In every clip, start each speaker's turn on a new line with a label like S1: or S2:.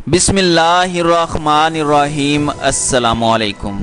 S1: बिस्मिल्लाहिर्रहमानिर्रहीम। अस्सलामुअलैकुम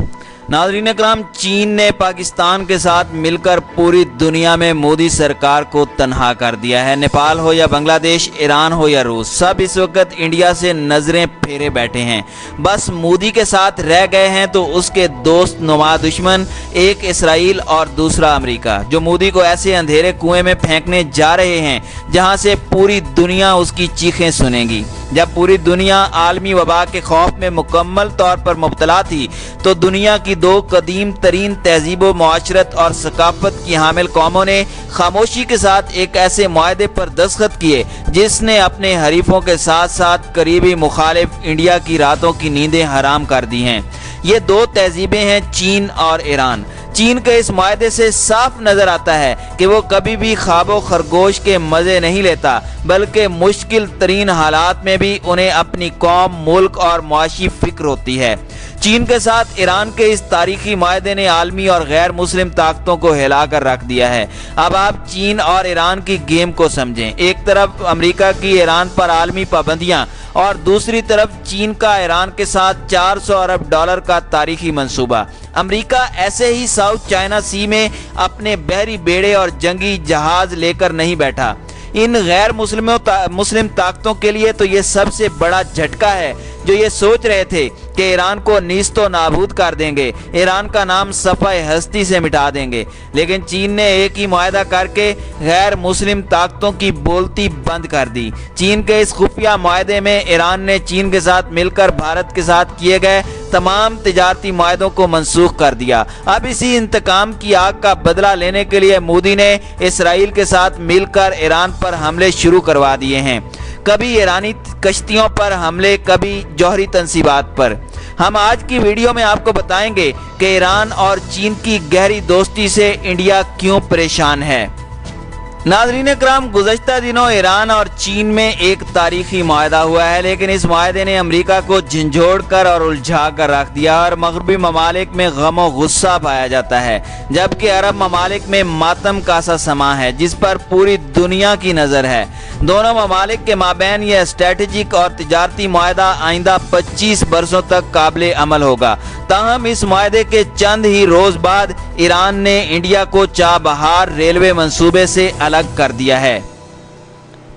S1: नाज़रीन अकराम, चीन ने पाकिस्तान के साथ मिलकर पूरी दुनिया में मोदी सरकार को तन्हा कर दिया है। नेपाल हो या बांग्लादेश, ईरान हो या रूस, सब इस वक्त इंडिया से नज़रें फेरे बैठे हैं। बस मोदी के साथ रह गए हैं तो उसके दोस्त नुमा दुश्मन, एक इसराइल और दूसरा अमेरिका, जो मोदी को ऐसे अंधेरे कुएं में फेंकने जा रहे हैं जहां से पूरी दुनिया उसकी चीखें सुनेगी। जब पूरी दुनिया आलमी वबा के खौफ में मुकम्मल तौर पर मुब्तला थी तो दुनिया की दो कदीम तरीन तहजीब मुआशरत और सकाफत की हामिल कौमों ने खामोशी के साथ एक ऐसे मुआहदे पर दस्तखत किए जिसने अपने हरीफों के साथ साथ करीबी मुखालिफ इंडिया की रातों की नींदें हराम कर दी हैं। ये दो तहजीबें हैं चीन और ईरान। चीन के इस मुआहदे से साफ नजर आता है कि वो कभी भी ख्वाबो खरगोश के मजे नहीं लेता, बल्कि मुश्किल तरीन हालात में भी उन्हें अपनी कौम, मुल्क और मुआशी फिक्र होती है। चीन के साथ ईरान के इस तारीखी मुआहदे ने आलमी और गैर मुस्लिम ताकतों को हिला कर रख दिया है। अब आप चीन और ईरान की गेम को समझें। एक तरफ अमेरिका की ईरान पर आलमी पाबंदियां और दूसरी तरफ चीन का ईरान के साथ $400 अरब का तारीखी मंसूबा। अमेरिका ऐसे ही साउथ चाइना सी में अपने बहरी बेड़े और जंगी जहाज लेकर नहीं बैठा। इन गैर मुस्लिम ताकतों के लिए तो ये सबसे बड़ा झटका है, जो ये सोच रहे थे कि ईरान को नीस्तो नाबूद कर देंगे, ईरान का नाम सफ़ाए हस्ती से मिटा देंगे। लेकिन चीन ने एक ही मुआहदा करके गैर मुस्लिम ताकतों की बोलती बंद कर दी। चीन के इस खुफिया मुआहदे में ईरान ने चीन के साथ मिलकर भारत के साथ किए गए तमाम तिजारती मुआहदों को मनसूख कर दिया। अब इसी इंतकाम की आग का बदला लेने के लिए मोदी ने इसराइल के साथ मिलकर ईरान पर हमले शुरू करवा दिए हैं। कभी ईरानी कश्तियों पर हमले, कभी जौहरी तंसीबात पर। हम आज की वीडियो में आपको बताएंगे कि ईरान और चीन की गहरी दोस्ती से इंडिया क्यों परेशान है। नाज़रीन इकराम, गुज़श्ता दिनों ईरान और चीन में एक तारीखी मुआहदा हुआ है, लेकिन इस मुआहदे ने अमेरिका को झंझोड़ कर और उलझा कर रख दिया और मगरबी ममालिक में गम और गुस्सा पाया जाता है, जबकि अरब ममालिक में मातम का सा समा है जिस पर पूरी दुनिया की नज़र है। दोनों ममालिक के माबैन यह स्ट्रेटेजिक और तिजारती मुआहदा आइंदा 25 बरसों तक काबिल अमल होगा। ताहम इस मुआहदे के चंद ही रोज बाद ईरान ने इंडिया को चाबहार रेलवे मंसूबे से अलग कर दिया है।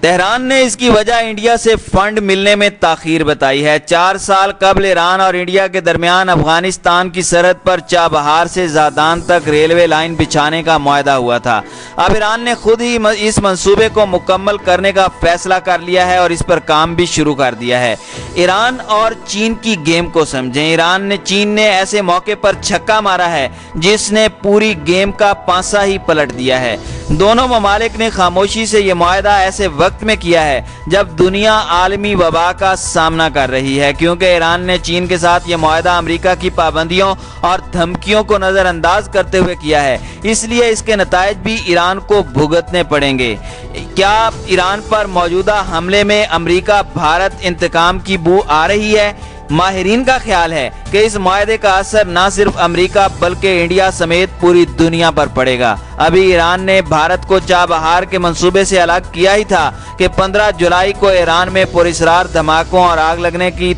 S1: तेहरान ने इसकी वजह इंडिया से फंड मिलने में ताखीर बताई है। 4 साल कबल ईरान और इंडिया के दरमियान अफगानिस्तान की सरहद पर चाबहार से ज़ादान तक रेलवे लाइन बिछाने का मुआहदा हुआ था। अब ईरान ने खुद ही इस मंसूबे को मुकम्मल करने का फैसला कर लिया है और इस पर काम भी शुरू कर दिया है। ईरान और चीन की गेम को समझें। चीन ने ऐसे मौके पर छक्का मारा है जिसने पूरी गेम का पांसा ही पलट दिया है। दोनों ममालिक ने खामोशी से यह मुआहदा ऐसे वक्त में किया है जब दुनिया आलमी वबा का सामना कर रही है, क्योंकि ईरान ने चीन के साथ यह मुआहदा अमेरिका की पाबंदियों और धमकियों को नज़रअंदाज करते हुए किया है, इसलिए इसके नतायज भी ईरान को भुगतने पड़ेंगे। क्या ईरान पर मौजूदा हमले में अमेरिका भारत इंतकाम की बू आ रही है? माहिरीन का ख्याल है कि इस मुआहदे का असर न सिर्फ अमेरिका बल्कि इंडिया समेत पूरी दुनिया पर पड़ेगा। अभी ईरान ने भारत को चाबहार के मंसूबे से अलग किया ही था कि 15 जुलाई को ईरान में पुरअसरार धमाकों और आग लगने की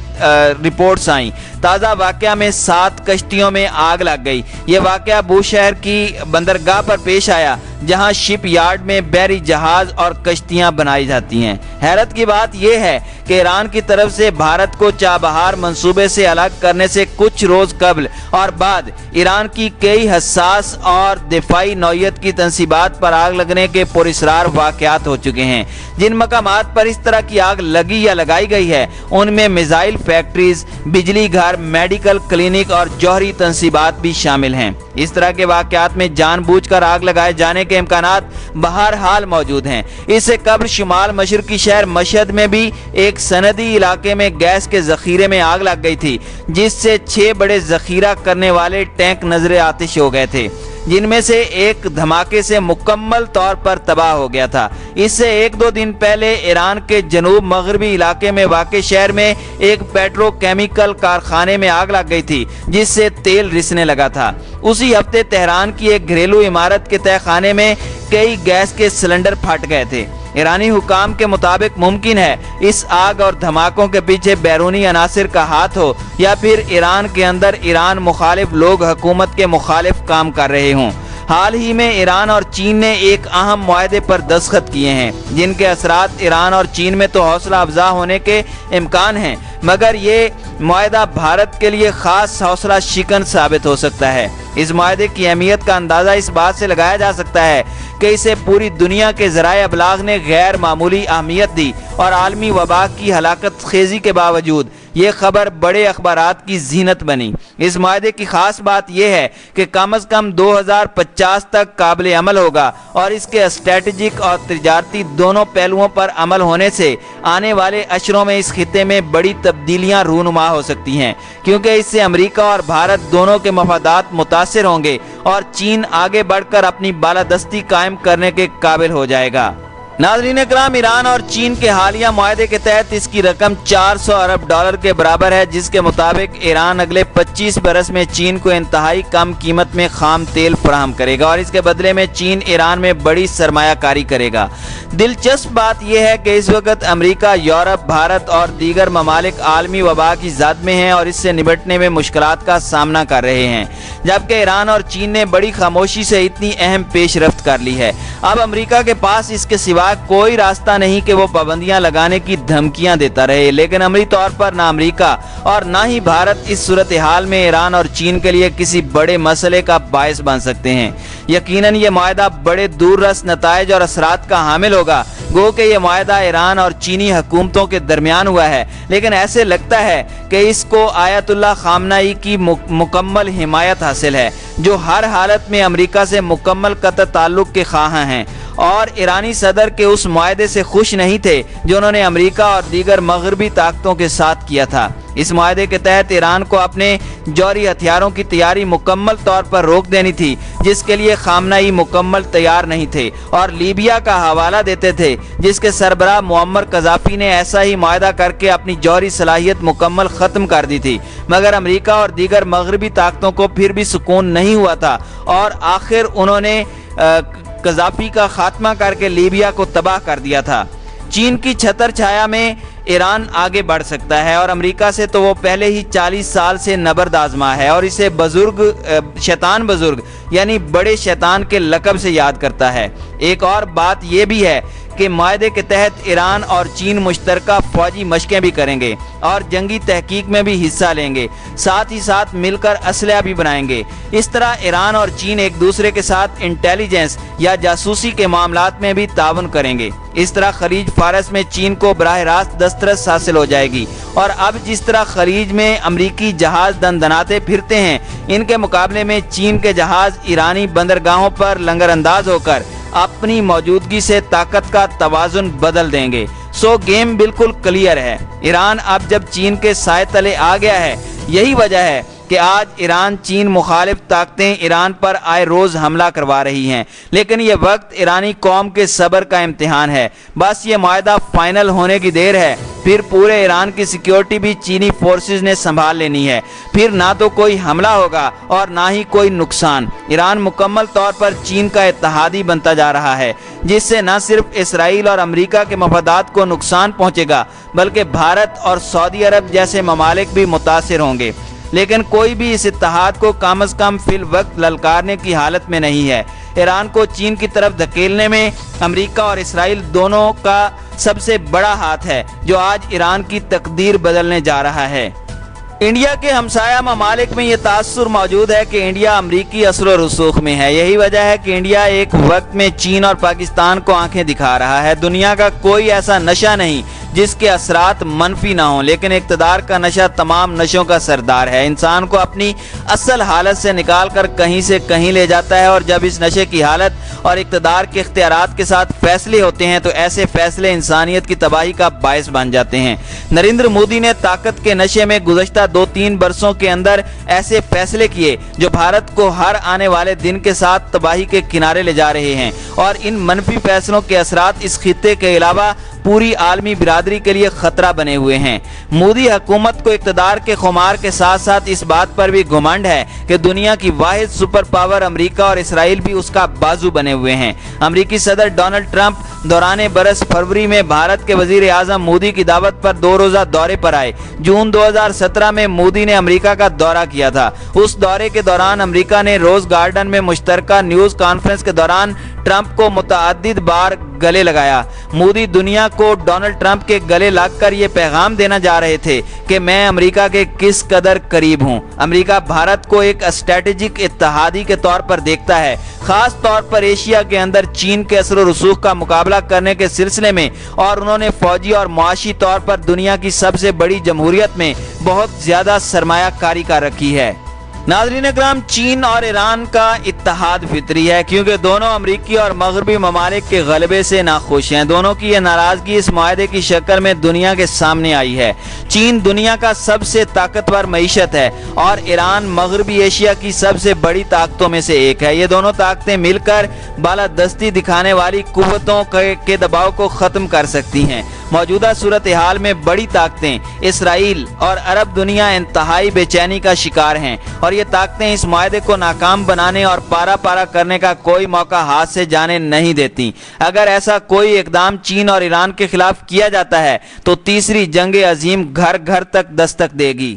S1: रिपोर्ट्स आई। ताज़ा वाक़या में 7 कश्तियों में आग लग गई। ये वाक़या बूशहर की बंदरगाह पर पेश आया, जहां शिप यार्ड में बहरी जहाज और कश्तियां बनाई जाती हैं। हैरत की बात यह है कि ईरान की तरफ से भारत को चाबहार मंसूबे से अलग करने से कुछ रोज कबल और बाद ईरान की कई हसास और दिफाई नौयत की तंसीबात पर आग लगने के पुरअसरार वाक़यात हो चुके हैं। जिन मकामात पर इस तरह की आग लगी या लगाई गई है उनमें मिसाइल फैक्ट्रीज, बिजली घर, मेडिकल क्लिनिक और जौहरी तंसीबात भी शामिल हैं। इस तरह के वाक़यात में जानबूझकर आग लगाए जाने के इम्कानात बहरहाल मौजूद हैं। इससे कबल शुमाल मशरकी शहर मशहद में भी एक सनदी इलाके में गैस के जखीरे में आग लग गई थी, जिससे 6 बड़े जखीरा करने वाले टैंक नजरे आतिश हो गए थे, जिनमें से एक धमाके से मुकम्मल तौर पर तबाह हो गया था। इससे 1-2 दिन पहले ईरान के जनूब मगरबी इलाके में वाक़े शहर में एक पेट्रोकेमिकल कारखाने में आग लग गई थी, जिससे तेल रिसने लगा था। उसी हफ्ते तेहरान की एक घरेलू इमारत के तहखाने में कई गैस के सिलेंडर फट गए थे। ईरानी हुकाम के मुताबिक मुमकिन है इस आग और धमाकों के पीछे बैरूनी अनासिर का हाथ हो या फिर ईरान के अंदर ईरान मुखालिफ लोग हुकूमत के मुखालिफ काम कर रहे हों। हाल ही में ईरान और चीन ने एक अहम मुआहदे पर दस्तखत किए हैं जिनके असरात ईरान और चीन में तो हौसला अफजा होने के इम्कान हैं, मगर ये मुआहदा भारत के लिए खास हौसला शिकन साबित हो सकता है। इस मुआहदे की अहमियत का अंदाज़ा इस बात से लगाया जा सकता है कि इसे पूरी दुनिया के ज़राए अबलाग ने गैर मामूली अहमियत दी और आलमी वबा की हलाकत खेजी के बावजूद ये खबर बड़े अखबारात की जीनत बनी। इस मुआहदे की खास बात यह है कि कम अज़ कम 2050 तक काबिल अमल होगा और इसके स्ट्रेटजिक और तिजारती दोनों पहलुओं पर अमल होने से आने वाले अशरों में इस खित्ते में बड़ी तब्दीलियां रूनुमा हो सकती हैं, क्योंकि इससे अमेरिका और भारत दोनों के मफादात मुतासिर होंगे और चीन आगे बढ़कर अपनी बालादस्ती कायम करने के काबिल हो जाएगा। नाज़रीन इकराम, ईरान और चीन के हालिया मुआहदे के तहत इसकी रकम 400 अरब डॉलर के बराबर है, जिसके मुताबिक ईरान अगले 25 बरस में चीन को इंतहाई कम कीमत में खाम तेल फराहम करेगा और इसके बदले में चीन ईरान में बड़ी सरमायाकारी करेगा। दिलचस्प बात यह है कि इस वक्त अमेरिका, यूरोप, भारत और दीगर ममालिक आलमी वबा की जद में हैं और इससे निपटने में मुश्किलात का सामना कर रहे हैं, जबकि ईरान और चीन ने बड़ी खामोशी से इतनी अहम पेशरफ्त कर ली है। अब अमेरिका के पास इसके सिवा कोई रास्ता नहीं कि वो पाबंदियां लगाने की धमकियां देता रहे, लेकिन अमली तौर पर ना अमेरिका और ना ही भारत इस सूरत हाल में ईरान और चीन के लिए किसी बड़े मसले का बायस बन सकते हैं। यकीनन ये मुआहदा बड़े दूररस नताइज और असरात का हामिल होगा। गो कि ये मुआहदा ईरान और चीनी हुकूमतों के दरमियान हुआ है, लेकिन ऐसे लगता है कि इसको आयतुल्लाह खामनाई की मुकम्मल हिमायत हासिल है, जो हर हालत में अमेरिका से मुकम्मल कत ताल्लुक के ख्वाह हैं और ईरानी सदर के उस मुआहदे से खुश नहीं थे जो उन्होंने अमेरिका और दीगर मगरबी ताकतों के साथ किया था। इस मुआहदे के तहत ईरान को अपने जौहरी हथियारों की तैयारी मुकम्मल तौर पर रोक देनी थी, जिसके लिए खामनाई मुकम्मल तैयार नहीं थे और लीबिया का हवाला देते थे, जिसके सरबराह मुअम्मर कज़ाफ़ी ने ऐसा ही मुआहदा करके अपनी जौहरी सलाहियत मुकम्मल ख़त्म कर दी थी। मगर अमेरिका और दीगर मगरबी ताकतों को फिर भी सुकून नहीं हुआ था और आखिर उन्होंने कज़ाफ़ी का खात्मा करके लीबिया को तबाह कर दिया था। चीन की छतर छाया में ईरान आगे बढ़ सकता है और अमेरिका से तो वो पहले ही 40 साल से नबर्द आजमा है और इसे शैतान बुजुर्ग यानी बड़े शैतान के लक़ब से याद करता है। एक और बात यह भी है कि मुआहदे के तहत ईरान और चीन मुश्तरका फौजी मशकें भी करेंगे और जंगी तहकीक में भी हिस्सा लेंगे, साथ ही साथ मिलकर असलहा भी बनाएंगे। इस तरह ईरान और चीन एक दूसरे के साथ इंटेलिजेंस या जासूसी के मामलात में भी ताउन करेंगे। इस तरह खलीज फारस में चीन को बराह रास्त दस्तरस हासिल हो जाएगी और अब जिस तरह खलीज में अमरीकी जहाज दनदनाते फिरते हैं, इनके मुकाबले में चीन के जहाज ईरानी बंदरगाहों पर लंगरअंदाज होकर अपनी मौजूदगी से ताकत का तवाजुन बदल देंगे। सो गेम बिल्कुल क्लियर है। ईरान अब जब चीन के साए तले आ गया है, यही वजह है कि आज ईरान चीन मुखालिफ ताकतें ईरान पर आए रोज़ हमला करवा रही हैं, लेकिन ये वक्त ईरानी कौम के सब्र का इम्तिहान है। बस ये मुआहदा फाइनल होने की देर है, फिर पूरे ईरान की सिक्योरिटी भी चीनी फोर्सेस ने संभाल लेनी है। फिर ना तो कोई हमला होगा और ना ही कोई नुकसान। ईरान मुकम्मल तौर पर चीन का इत्तेहादी बनता जा रहा है, जिससे न सिर्फ इसराइल और अमेरिका के मफादात को नुकसान पहुँचेगा, बल्कि भारत और सऊदी अरब जैसे ममालिक भी मुतासिर होंगे। लेकिन कोई भी इस इत्तेहाद को कम अज़ कम फिल वक्त ललकारने की हालत में नहीं है। ईरान को चीन की तरफ धकेलने में अमेरिका और इसराइल दोनों का सबसे बड़ा हाथ है, जो आज ईरान की तकदीर बदलने जा रहा है। इंडिया के हमसाया ममालिक में ये तासुर मौजूद है कि इंडिया अमरीकी असर और रसूख में है। यही वजह है कि इंडिया एक वक्त में चीन और पाकिस्तान को आंखें दिखा रहा है। दुनिया का कोई ऐसा नशा नहीं जिसके असरात मनफी ना हों, लेकिन इक़्तिदार का नशा तमाम नशों का सरदार है। इंसान को अपनी असल हालत से निकाल कर कहीं से कहीं ले जाता है और जब इस नशे की हालत और इक़्तिदार के इख्तियारात के साथ फैसले होते हैं तो ऐसे फैसले इंसानियत की तबाही का बायस बन जाते हैं। नरेंद्र मोदी ने ताकत के नशे में गुज़श्ता 2-3 बरसों के अंदर ऐसे फैसले किए जो भारत को हर आने वाले दिन के साथ तबाही के किनारे ले जा रहे हैं और इन मनफी फैसलों के असरात इस खित्ते के अलावा पूरी आलमी बिरादरी के लिए खतरा बने हुए हैं। मोदी हुकूमत को इक़्तिदार के खुमार के साथ साथ इस बात पर भी घमंड है कि दुनिया की वाहिद सुपर पावर अमेरिका और इसराइल भी उसका बाजू बने हुए हैं। अमेरिकी सदर डोनाल्ड ट्रंप दौरान बरस फरवरी में भारत के वजीर आजम मोदी की दावत पर 2 रोज़ा दौरे पर आए। जून 2017 में मोदी ने अमेरिका का दौरा किया था। उस दौरे के दौरान अमेरिका ने रोज गार्डन में मुश्तरका न्यूज कॉन्फ्रेंस के दौरान ट्रंप को मुतअद्दिद बार गले लगाया। मोदी दुनिया को डोनाल्ड ट्रंप के गले लगकर ये पैगाम देना जा रहे थे कि मैं अमेरिका के किस कदर करीब हूँ। अमेरिका भारत को एक स्ट्रेटेजिक इत्तेहादी के तौर पर देखता है, खास तौर पर एशिया के अंदर चीन के असर और रसूख का मुकाबला करने के सिलसिले में, और उन्होंने फौजी और मुआशी तौर पर दुनिया की सबसे बड़ी जमहूरियत में बहुत ज्यादा सरमायाकारी कर रखी है। नाज़रीन इकराम, चीन और ईरान का इत्तेहाद फितरी है क्योंकि दोनों अमरीकी और मगरबी ममालिक के गलबे से नाखुश हैं। दोनों की यह नाराजगी इस मुआहदे की शक्ल में दुनिया के सामने आई है। चीन दुनिया का सबसे ताकतवर मईशत है और ईरान मगरबी एशिया की सबसे बड़ी ताकतों में से एक है। ये दोनों ताकतें मिलकर बालादस्ती दिखाने वाली कुव्वतों के दबाव को ख़त्म कर सकती हैं। मौजूदा सूरत हाल में बड़ी ताकतें इसराइल और अरब दुनिया इंतहाई बेचैनी का शिकार हैं और ये ताकतें इस मुआहदे को नाकाम बनाने और पारा पारा करने का कोई मौका हाथ से जाने नहीं देती। अगर ऐसा कोई इकदाम चीन और ईरान के खिलाफ किया जाता है तो तीसरी जंग अजीम घर घर तक दस्तक देगी।